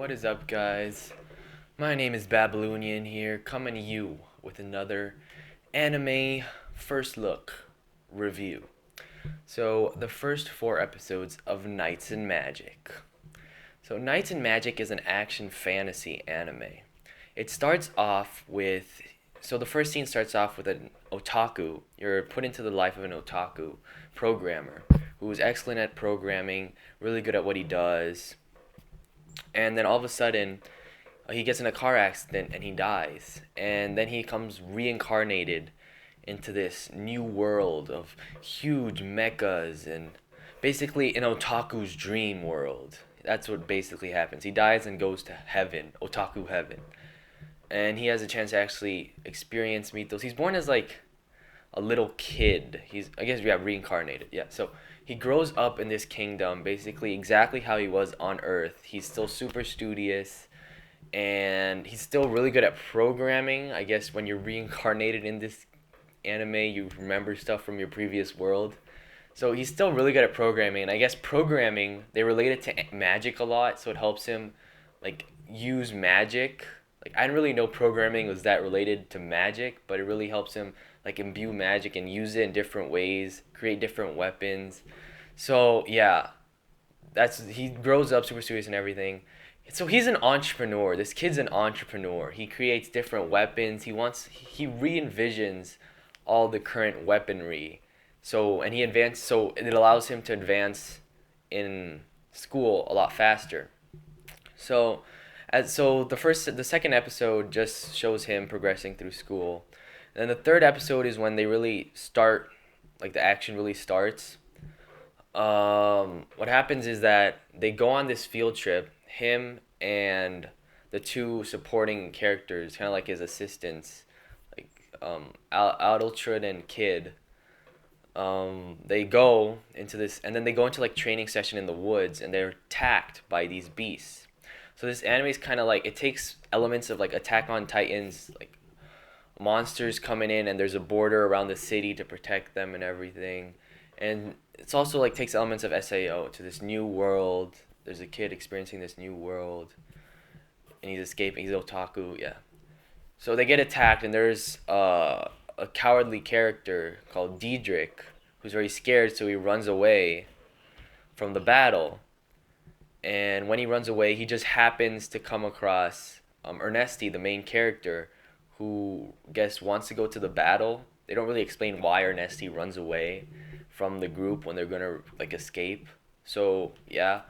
What is up, guys? My name is Babylonian here, coming to you with another anime first look review. So, the first four episodes of Knights and Magic. So, Knights and Magic is an action fantasy anime. It starts off with. So, the first scene starts off with an otaku. You're put into the life of an otaku programmer who is excellent at programming, really good at what he does, and then all of a sudden he gets in a car accident and he dies, and then he comes reincarnated into this new world of huge mechas and basically an otaku's dream world. That's what basically happens. He dies and goes to heaven, otaku heaven, and he has a chance to actually experience mythos. He's born as like a little kid. He's, I guess, yeah, reincarnated. Yeah. So he grows up in this kingdom, basically exactly how he was on Earth. He's still super studious, and he's still really good at programming. I guess when you're reincarnated in this anime, you remember stuff from your previous world. So he's still really good at programming, and I guess programming they relate it to magic a lot, so it helps him like use magic. Like I didn't really know programming was that related to magic, but it really helps him like imbue magic and use it in different ways, create different weapons. So yeah, that's he grows up super serious and everything. So he's an entrepreneur. This kid's an entrepreneur. He creates different weapons. He re-envisions all the current weaponry. So and he advanced so it allows him to advance in school a lot faster. So the second episode just shows him progressing through school. And then the third episode is when they really start like the action really starts. What happens is that they go on this field trip, him and the two supporting characters, kind of like his assistants, like Adultrud and Kid. They go into this, and then they go into like training session in the woods, and they're attacked by these beasts. So this anime is kind of like it takes elements of like Attack on Titans, like monsters coming in, and there's a border around the city to protect them and everything, and it's also like takes elements of SAO to this new world. There's a kid experiencing this new world, and he's escaping. He's otaku, yeah. So they get attacked, and there's a cowardly character called Diedrich, who's very scared, so he runs away from the battle. And when he runs away, he just happens to come across Ernesti, the main character, who I guess wants to go to the battle. They don't really explain why Ernesti runs away from the group when they're gonna like escape. So yeah.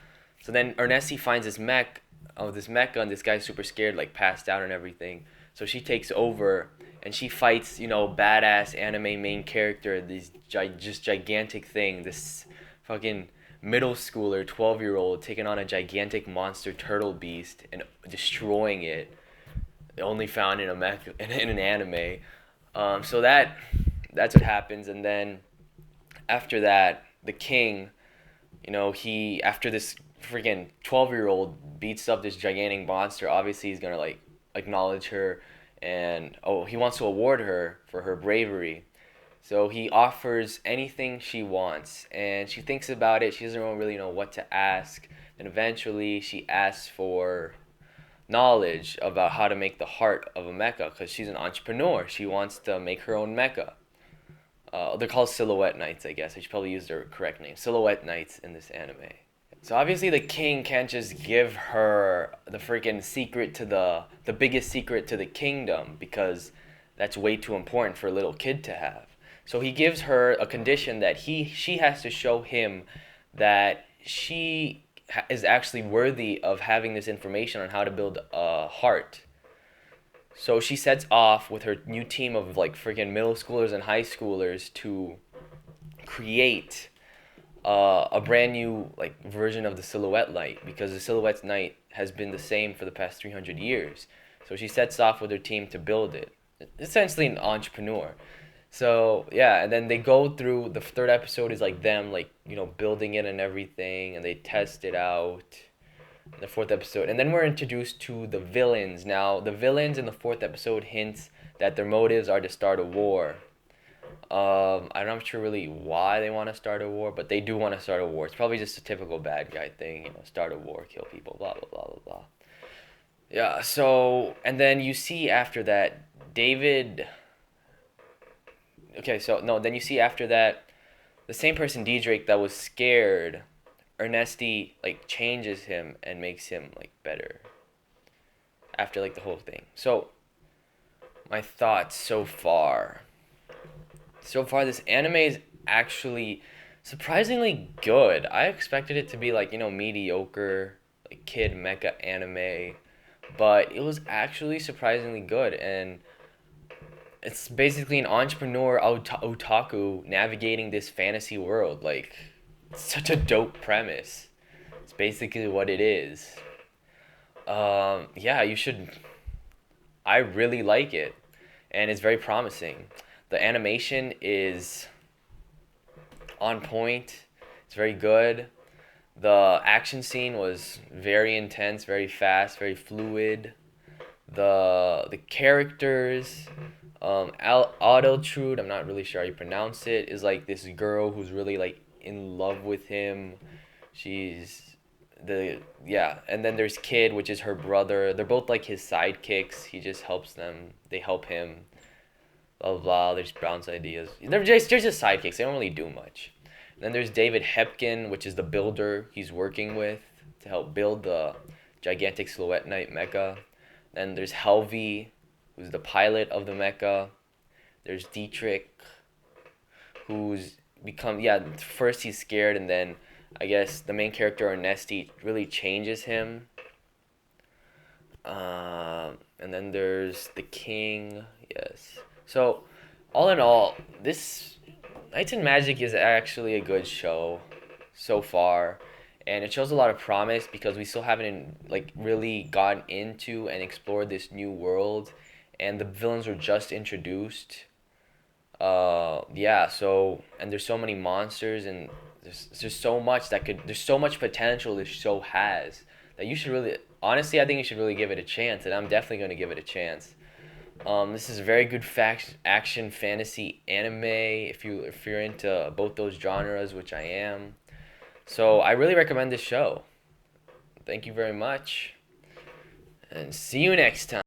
So then Ernesti finds this mecha, and this guy's super scared, like passed out and everything. So she takes over, and she fights, badass anime main character, this just gigantic thing, this fucking middle schooler, 12-year-old, taking on a gigantic monster turtle beast and destroying it. Only found in a in an anime. So that's what happens, and then after that, the king, he after this freaking 12-year-old beats up this gigantic monster, obviously he's gonna like acknowledge her, and he wants to award her for her bravery. So he offers anything she wants, and she thinks about it. She doesn't really know what to ask. And eventually, she asks for knowledge about how to make the heart of a mecha because she's an entrepreneur. She wants to make her own mecha. They're called Silhouette Knights, I guess. I should probably use their correct name. Silhouette Knights in this anime. So obviously the king can't just give her the freaking secret to the biggest secret to the kingdom because that's way too important for a little kid to have. So he gives her a condition that she has to show him that she is actually worthy of having this information on how to build a heart. So she sets off with her new team of like freaking middle schoolers and high schoolers to create a brand new like version of the Silhouette Light because the Silhouette Knight has been the same for the past 300 years. So she sets off with her team to build it. Essentially an entrepreneur. So yeah, and then they go through the third episode is like them like building it and everything, and they test it out. The fourth episode, and then we're introduced to the villains. Now the villains in the fourth episode hints that their motives are to start a war. I'm not sure really why they want to start a war, but they do want to start a war. It's probably just a typical bad guy thing, start a war, kill people, blah blah blah blah blah. Yeah, so and then you see after that David. Okay, so no, then you see after that the same person Diedrich that was scared, Ernesti like changes him and makes him like better after like the whole thing. So my thoughts so far. So far, this anime is actually surprisingly good. I expected it to be like mediocre, like kid mecha anime, but it was actually surprisingly good, and it's basically an entrepreneur otaku navigating this fantasy world. Like, it's such a dope premise. It's basically what it is. Yeah, you should. I really like it, and it's very promising. The animation is on point. It's very good. The action scene was very intense, very fast, very fluid. The characters, Adeltrude, I'm not really sure how you pronounce it, is like this girl who's really like in love with him. She's the yeah, and then there's Kid, which is her brother. They're both like his sidekicks. He just helps them. They help him. Blah blah blah. There's Brown's ideas. They're just sidekicks. They don't really do much. And then there's David Hepkin, which is the builder he's working with to help build the gigantic Silhouette Knight mecha. Then there's Helvi, who's the pilot of the mecha. There's Dietrich, who's become first he's scared and then I guess the main character Ernesti really changes him. And then there's the king. Yes. So, all in all, this Knights and Magic is actually a good show so far, and it shows a lot of promise because we still haven't like really gotten into and explored this new world, and the villains were just introduced. Yeah. So and there's so many monsters and there's so much there's so much potential this show has that you should really honestly I think you should really give it a chance, and I'm definitely going to give it a chance. This is a very good action fantasy anime if you're into both those genres, which I am. So I really recommend this show. Thank you very much, and see you next time.